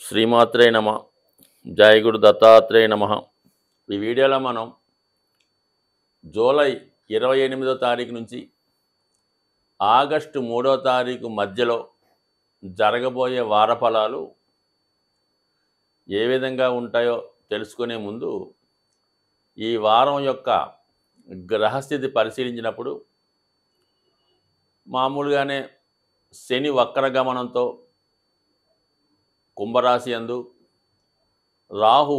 శ్రీమాత్రే నమ. జయ గురు దత్తాత్రేయ నమ. ఈ వీడియోలో మనం జూలై 28వ తారీఖు నుంచి ఆగస్టు 3వ తారీఖు మధ్యలో జరగబోయే వారఫలాలు ఏ విధంగా ఉంటాయో తెలుసుకునే ముందు ఈ వారం యొక్క గ్రహస్థితి పరిశీలించినప్పుడు మామూలుగానే శని వక్రగమనంతో కుంభరాశి యందు, రాహు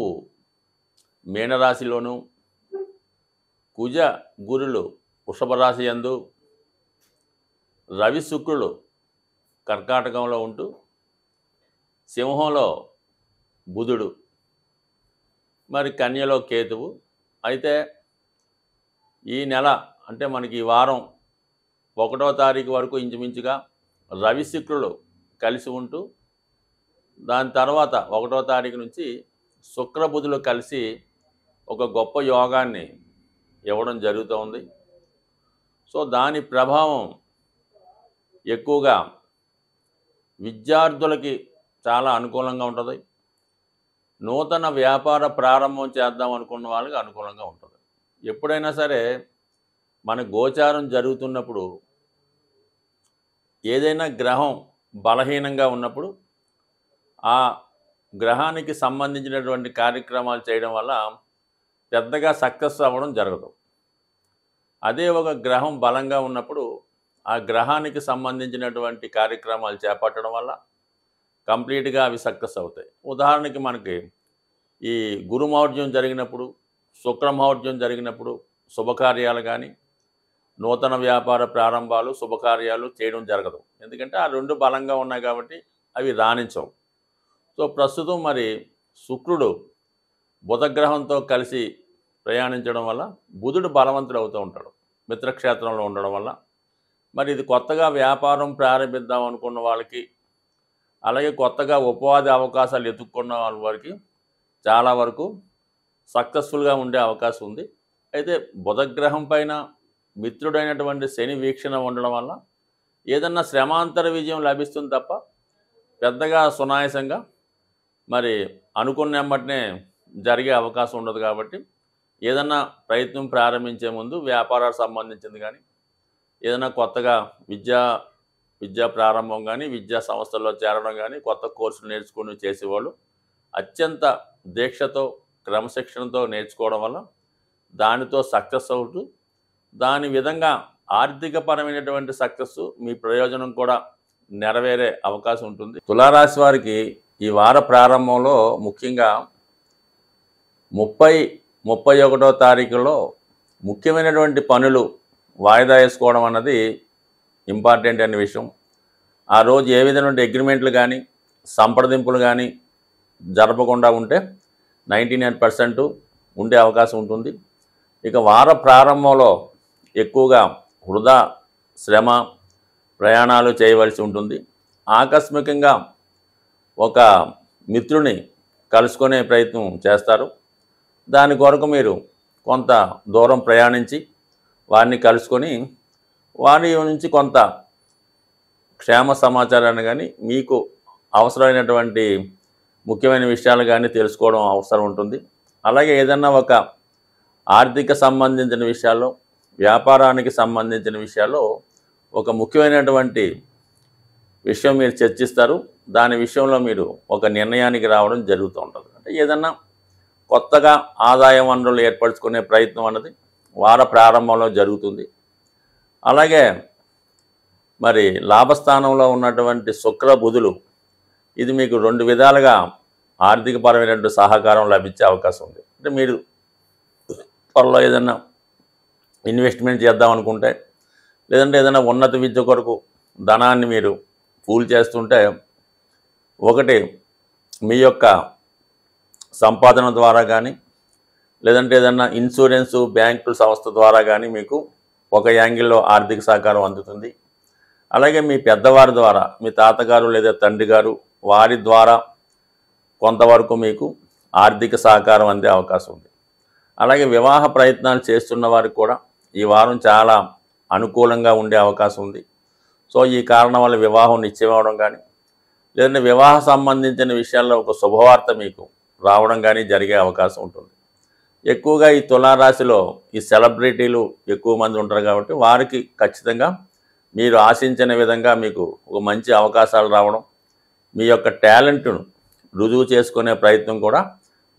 మీనరాశిలోను, కుజ గురులు వృషభ రాశి యందు, రవి శుక్రులు కర్కాటకంలో ఉంటూ, సింహంలో బుధుడు, మరి కన్యలో కేతువు. అయితే ఈ నెల అంటే మనకి ఈ వారం 1వ తారీఖు వరకు ఇంచుమించుగా రవి శుక్రులు కలిసి ఉంటూ, దాని తర్వాత 1వ తారీఖు నుంచి శుక్రబుధులు కలిసి ఒక గొప్ప యోగాన్ని ఇవ్వడం జరుగుతోంది. సో దాని ప్రభావం ఎక్కువగా విద్యార్థులకి చాలా అనుకూలంగా ఉంటుంది. నూతన వ్యాపార ప్రారంభం చేద్దాం అనుకున్న వాళ్ళకి అనుకూలంగా ఉంటుంది. ఎప్పుడైనా సరే మన గోచారం జరుగుతున్నప్పుడు ఏదైనా గ్రహం బలహీనంగా ఉన్నప్పుడు ఆ గ్రహానికి సంబంధించినటువంటి కార్యక్రమాలు చేయడం వల్ల పెద్దగా సక్సెస్ అవ్వడం జరగదు. అదే ఒక గ్రహం బలంగా ఉన్నప్పుడు ఆ గ్రహానికి సంబంధించినటువంటి కార్యక్రమాలు చేపట్టడం వల్ల కంప్లీట్గా అవి సక్సెస్ అవుతాయి. ఉదాహరణకి మనకి ఈ గురుమౌఢ్యం జరిగినప్పుడు, శుక్రమౌఢ్యం జరిగినప్పుడు శుభకార్యాలు కానీ, నూతన వ్యాపార ప్రారంభాలు, శుభకార్యాలు చేయడం జరగదు. ఎందుకంటే ఆ రెండు బలంగా ఉన్నాయి కాబట్టి అవి రాణించవు. సో ప్రస్తుతం మరి శుక్రుడు బుధగ్రహంతో కలిసి ప్రయాణించడం వల్ల బుధుడు బలవంతుడు అవుతూ ఉంటాడు మిత్రక్షేత్రంలో ఉండడం వల్ల. మరి ఇది కొత్తగా వ్యాపారం ప్రారంభిద్దాం అనుకున్న వాళ్ళకి, అలాగే కొత్తగా ఉపాధి అవకాశాలు ఎత్తుక్కున్న వారికి చాలా వరకు సక్సెస్ఫుల్గా ఉండే అవకాశం ఉంది. అయితే బుధగ్రహం పైన మిత్రుడైనటువంటి శని వీక్షణ ఉండడం వల్ల ఏదన్నా శ్రమాంతర విజయం లభిస్తుంది తప్ప పెద్దగా సునాయాసంగా మరి అనుకున్న వెంబటనే జరిగే అవకాశం ఉండదు. కాబట్టి ఏదన్నా ప్రయత్నం ప్రారంభించే ముందు వ్యాపారాలకు సంబంధించింది కానీ, ఏదైనా కొత్తగా విద్యా ప్రారంభం కానీ, విద్యా సంస్థల్లో చేరడం కానీ, కొత్త కోర్సులు నేర్చుకుని చేసేవాళ్ళు అత్యంత దీక్షతో, క్రమశిక్షణతో నేర్చుకోవడం వల్ల దానితో సక్సెస్ అవుతూ, దాని విధంగా ఆర్థికపరమైనటువంటి సక్సెస్, మీ ప్రయోజనం కూడా నెరవేరే అవకాశం ఉంటుంది. తులారాశి వారికి ఈ వార ప్రారంభంలో ముఖ్యంగా 30-31వ తారీఖులో ముఖ్యమైనటువంటి పనులు వాయిదా వేసుకోవడం అన్నది ఇంపార్టెంట్ అనే విషయం. ఆ రోజు ఏ విధమైన అగ్రిమెంట్లు కానీ, సంప్రదింపులు కానీ జరపకుండా ఉంటే 99% ఉండే అవకాశం ఉంటుంది. ఇక వార ప్రారంభంలో ఎక్కువగా వృధా శ్రమ, ప్రయాణాలు చేయవలసి ఉంటుంది. ఆకస్మికంగా ఒక మిత్రుని కలుసుకునే ప్రయత్నం చేస్తారు. దాని కొరకు మీరు కొంత దూరం ప్రయాణించి వారిని కలుసుకొని వారి నుంచి కొంత క్షేమ సమాచారాన్ని కానీ, మీకు అవసరమైనటువంటి ముఖ్యమైన విషయాలు కానీ తెలుసుకోవడం అవసరం ఉంటుంది. అలాగే ఏదన్నా ఒక ఆర్థిక సంబంధించిన విషయాల్లో, వ్యాపారానికి సంబంధించిన విషయాల్లో ఒక ముఖ్యమైనటువంటి విషయం మీరు చర్చిస్తారు. దాని విషయంలో మీరు ఒక నిర్ణయానికి రావడం జరుగుతూ ఉంటుంది. అంటే ఏదన్నా కొత్తగా ఆదాయ వనరులు ఏర్పరచుకునే ప్రయత్నం అన్నది వార ప్రారంభంలో జరుగుతుంది. అలాగే మరి లాభస్థానంలో ఉన్నటువంటి శుక్ర బుధులు, ఇది మీకు 2 విధాలుగా ఆర్థికపరమైనటువంటి సహకారం లభించే అవకాశం ఉంది. అంటే మీరు త్వరలో ఏదన్నా ఇన్వెస్ట్మెంట్ చేద్దాం అనుకుంటే, లేదంటే ఏదైనా ఉన్నత విద్య కొరకు ధనాన్ని మీరు పూల్ చేస్తుంటే, ఒకటి మీ యొక్క సంపాదన ద్వారా కానీ, లేదంటే ఏదన్నా ఇన్సూరెన్సు, బ్యాంకుల సంస్థ ద్వారా కానీ మీకు ఒక యాంగిల్లో ఆర్థిక సహకారం అందుతుంది. అలాగే మీ పెద్దవారి ద్వారా, మీ తాతగారు లేదా తండ్రి గారు, వారి ద్వారా కొంతవరకు మీకు ఆర్థిక సహకారం అందే అవకాశం ఉంది. అలాగే వివాహ ప్రయత్నాలు చేస్తున్న వారికి కూడా ఈ వారం చాలా అనుకూలంగా ఉండే అవకాశం ఉంది. సో ఈ కారణం వల్ల వివాహం నిశ్చయం అవడం కానీ, లేదంటే వివాహ సంబంధించిన విషయాల్లో ఒక శుభవార్త మీకు రావడం కానీ జరిగే అవకాశం ఉంటుంది. ఎక్కువగా ఈ తులారాశిలో ఈ సెలబ్రిటీలు ఎక్కువ మంది ఉంటారు కాబట్టి వారికి ఖచ్చితంగా మీరు ఆశించిన విధంగా మీకు ఒక మంచి అవకాశాలు రావడం, మీ యొక్క టాలెంట్ను రుజువు చేసుకునే ప్రయత్నం కూడా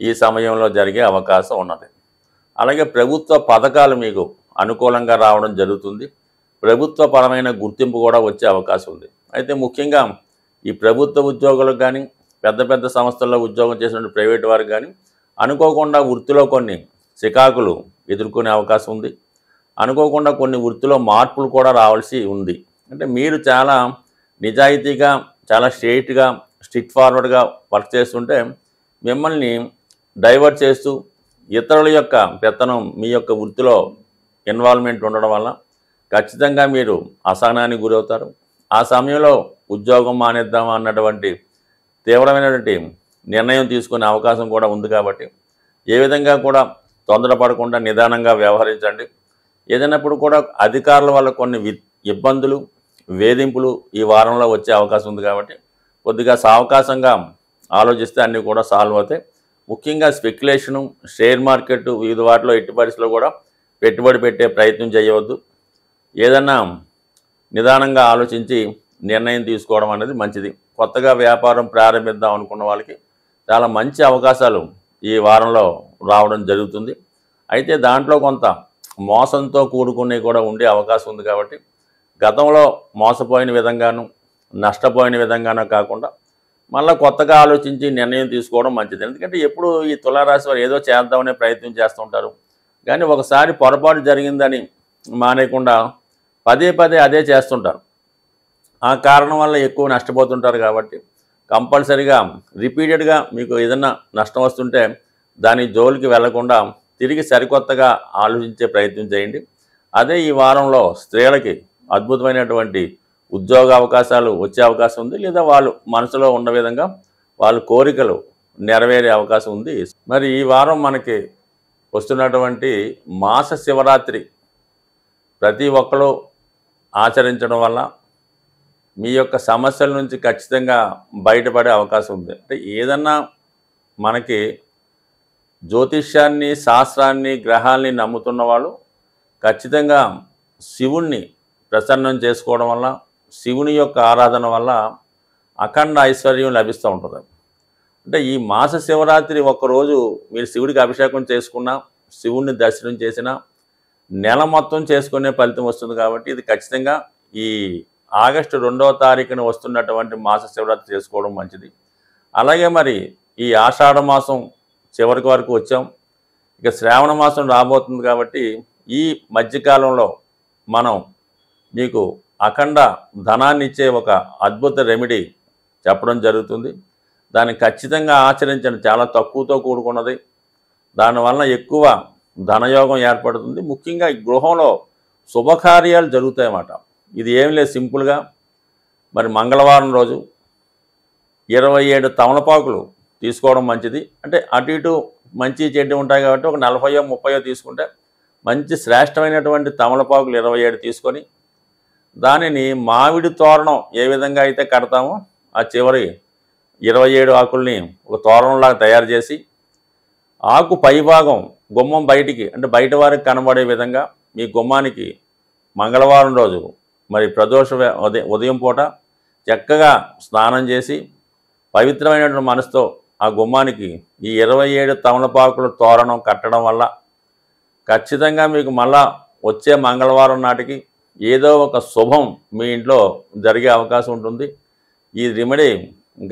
ఈ సమయంలో జరిగే అవకాశం ఉన్నది. అలాగే ప్రభుత్వ పథకాలు మీకు అనుకూలంగా రావడం జరుగుతుంది. ప్రభుత్వపరమైన గుర్తింపు కూడా వచ్చే అవకాశం ఉంది. అయితే ముఖ్యంగా ఈ ప్రభుత్వ ఉద్యోగులకు కానీ, పెద్ద పెద్ద సంస్థల్లో ఉద్యోగం చేసిన ప్రైవేట్ వారికి కానీ అనుకోకుండా వృత్తిలో కొన్ని చికాకులు ఎదుర్కొనే అవకాశం ఉంది. అనుకోకుండా కొన్ని వృత్తిలో మార్పులు కూడా రావాల్సి ఉంది. అంటే మీరు చాలా నిజాయితీగా, చాలా స్ట్రెయిట్గా, స్ట్రిక్ట్ ఫార్వర్డ్గా వర్క్ చేస్తుంటే మిమ్మల్ని డైవర్ట్ చేస్తూ ఇతరుల యొక్క పెత్తనం మీ యొక్క వృత్తిలో ఇన్వాల్వ్మెంట్ ఉండడం వల్ల ఖచ్చితంగా మీరు అసహనానికి గురవుతారు. ఆ సమయంలో ఉద్యోగం మానేద్దామా అన్నటువంటి తీవ్రమైనటువంటి నిర్ణయం తీసుకునే అవకాశం కూడా ఉంది. కాబట్టి ఏ విధంగా కూడా తొందరపడకుండా నిదానంగా వ్యవహరించండి. ఏదైనప్పుడు కూడా అధికారుల వల్ల కొన్ని ఇబ్బందులు, వేధింపులు ఈ వారంలో వచ్చే అవకాశం ఉంది. కాబట్టి కొద్దిగా సావకాశంగా ఆలోచిస్తే అన్నీ కూడా సాల్వ్ అవుతాయి. ముఖ్యంగా స్పెక్యులేషను, షేర్ మార్కెట్ వివిధ వాటిలో ఎట్టి పరిస్థితుల్లో కూడా పెట్టుబడి పెట్టే ప్రయత్నం చేయవద్దు. ఏదన్నా నిదానంగా ఆలోచించి నిర్ణయం తీసుకోవడం అనేది మంచిది. కొత్తగా వ్యాపారం ప్రారంభిద్దాం అనుకున్న వాళ్ళకి చాలా మంచి అవకాశాలు ఈ వారంలో రావడం జరుగుతుంది. అయితే దాంట్లో కొంత మోసంతో కూడుకునే కూడా ఉండే అవకాశం ఉంది. కాబట్టి గతంలో మోసపోయిన విధంగాను, నష్టపోయిన విధంగానూ కాకుండా మళ్ళీ కొత్తగా ఆలోచించి నిర్ణయం తీసుకోవడం మంచిది. ఎందుకంటే ఎప్పుడు ఈ తులారాశి వారు ఏదో చేద్దామనే ప్రయత్నం చేస్తుంటారు. కానీ ఒకసారి పొరపాటు జరిగిందని మానేయకుండా పదే పదే అదే చేస్తుంటారు. ఆ కారణం వల్ల ఎక్కువ నష్టపోతుంటారు. కాబట్టి కంపల్సరీగా రిపీటెడ్గా మీకు ఏదైనా నష్టం వస్తుంటే దాని జోలికి వెళ్లకుండా తిరిగి సరికొత్తగా ఆలోచించే ప్రయత్నం చేయండి. అదే ఈ వారంలో స్త్రీలకి అద్భుతమైనటువంటి ఉద్యోగ అవకాశాలు వచ్చే అవకాశం ఉంది. లేదా వాళ్ళు మనసులో ఉన్న విధంగా వాళ్ళ కోరికలు నెరవేరే అవకాశం ఉంది. మరి ఈ వారం మనకి వస్తున్నటువంటి మాస శివరాత్రి ప్రతి ఒక్కరూ ఆచరించడం వల్ల మీ యొక్క సమస్యల నుంచి ఖచ్చితంగా బయటపడే అవకాశం ఉంది. అంటే ఏదన్నా మనకి జ్యోతిష్యాన్ని, శాస్త్రాన్ని, గ్రహాల్ని నమ్ముతున్న వాళ్ళు ఖచ్చితంగా శివుణ్ణి ప్రసన్నం చేసుకోవడం వల్ల, శివుని యొక్క ఆరాధన వల్ల అఖండ ఐశ్వర్యం లభిస్తూ ఉంటుంది. అంటే ఈ మాస శివరాత్రి ఒక్కరోజు మీరు శివుడికి అభిషేకం చేసుకున్నా, శివుణ్ణి దర్శనం చేసినా నెల మొత్తం చేసుకునే ఫలితం వస్తుంది. కాబట్టి ఇది ఖచ్చితంగా ఈ ఆగస్టు 2వ తారీఖున వస్తున్నటువంటి మాస శివరాత్రి చేసుకోవడం మంచిది. అలాగే మరి ఈ ఆషాఢ మాసం చివరికి వరకు వచ్చాం. ఇక శ్రావణ మాసం రాబోతుంది. కాబట్టి ఈ మధ్యకాలంలో మనం మీకు అఖండ ధనాన్ని ఇచ్చే ఒక అద్భుత రెమెడీ చెప్పడం జరుగుతుంది. దాన్ని ఖచ్చితంగా ఆచరించండి. చాలా తక్కువతో కూడుకున్నది. దానివల్ల ఎక్కువ ధనయోగం ఏర్పడుతుంది. ముఖ్యంగా ఈ గృహంలో శుభకార్యాలు జరుగుతాయన్నమాట. ఇది ఏం లేదు, సింపుల్గా మరి మంగళవారం రోజు 27 తమలపాకులు తీసుకోవడం మంచిది. అంటే అటు ఇటు మంచి చెడ్డ ఉంటాయి కాబట్టి ఒక 40-30 తీసుకుంటే మంచి శ్రేష్టమైనటువంటి తమలపాకులు 27 తీసుకొని దానిని మామిడి తోరణం ఏ విధంగా అయితే కడతామో ఆ చివరి 27 ఆకుల్ని ఒక తోరణంలాగా తయారు చేసి ఆకు పైభాగం గుమ్మం బయటికి, అంటే బయట వారికి కనబడే విధంగా మీ గుమ్మానికి మంగళవారం రోజు మరి ప్రదోష ఉదయం పూట చక్కగా స్నానం చేసి పవిత్రమైనటువంటి మనసుతో ఆ గుమ్మానికి ఈ 27 తమలపాకుల తోరణం కట్టడం వల్ల ఖచ్చితంగా మీకు మళ్ళా వచ్చే మంగళవారం నాటికి ఏదో ఒక శుభం మీ ఇంట్లో జరిగే అవకాశం ఉంటుంది. ఈ రెమెడీ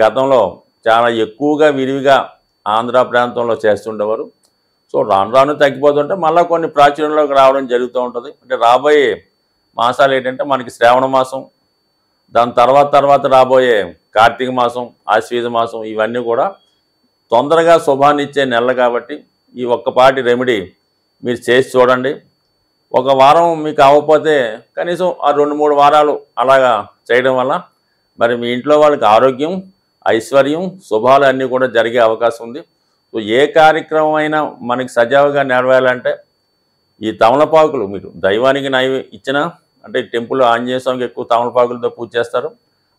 గతంలో చాలా ఎక్కువగా విరివిగా ఆంధ్ర ప్రాంతంలో చేస్తుండేవారు. సో రాను రాను తగ్గిపోతుంటే మళ్ళీ కొన్ని ప్రాచుర్యంలోకి రావడం జరుగుతూ ఉంటుంది. అంటే రాబోయే మాసాలు ఏంటంటే మనకి శ్రావణ మాసం, దాని తర్వాత రాబోయే కార్తీక మాసం, ఆశ్వీజ మాసం, ఇవన్నీ కూడా తొందరగా శుభాన్ని ఇచ్చే నెలలు. కాబట్టి ఈ ఒక్కపాటి రెమెడీ మీరు చేసి చూడండి. ఒక వారం మీకు అవ్వకపోతే కనీసం ఆ 2-3 వారాలు అలాగా చేయడం వల్ల మరి మీ ఇంట్లో వాళ్ళకి ఆరోగ్యం, ఐశ్వర్యం, శుభాలు అన్నీ కూడా జరిగే అవకాశం ఉంది. సో ఏ కార్యక్రమం అయినా మనకి సజావుగా నెరవేరాలంటే ఈ తమలపాకులు మీరు దైవానికి ఇచ్చినా, అంటే టెంపుల్ ఆంజనేయ స్వామికి ఎక్కువ తమలపాకులతో పూజ చేస్తారు.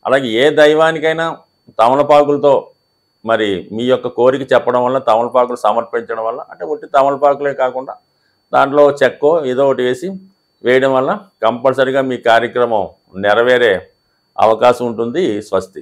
అలాగే ఏ దైవానికైనా తమలపాకులతో మరి మీ యొక్క కోరిక చెప్పడం వల్ల తమలపాకులు సమర్పించడం వల్ల, అంటే ఒట్టి తమలపాకులే కాకుండా దాంట్లో చెక్కో ఏదో ఒకటి వేయడం వల్ల కంపల్సరిగా మీ కార్యక్రమం నెరవేరే అవకాశం ఉంటుంది. స్వస్తి.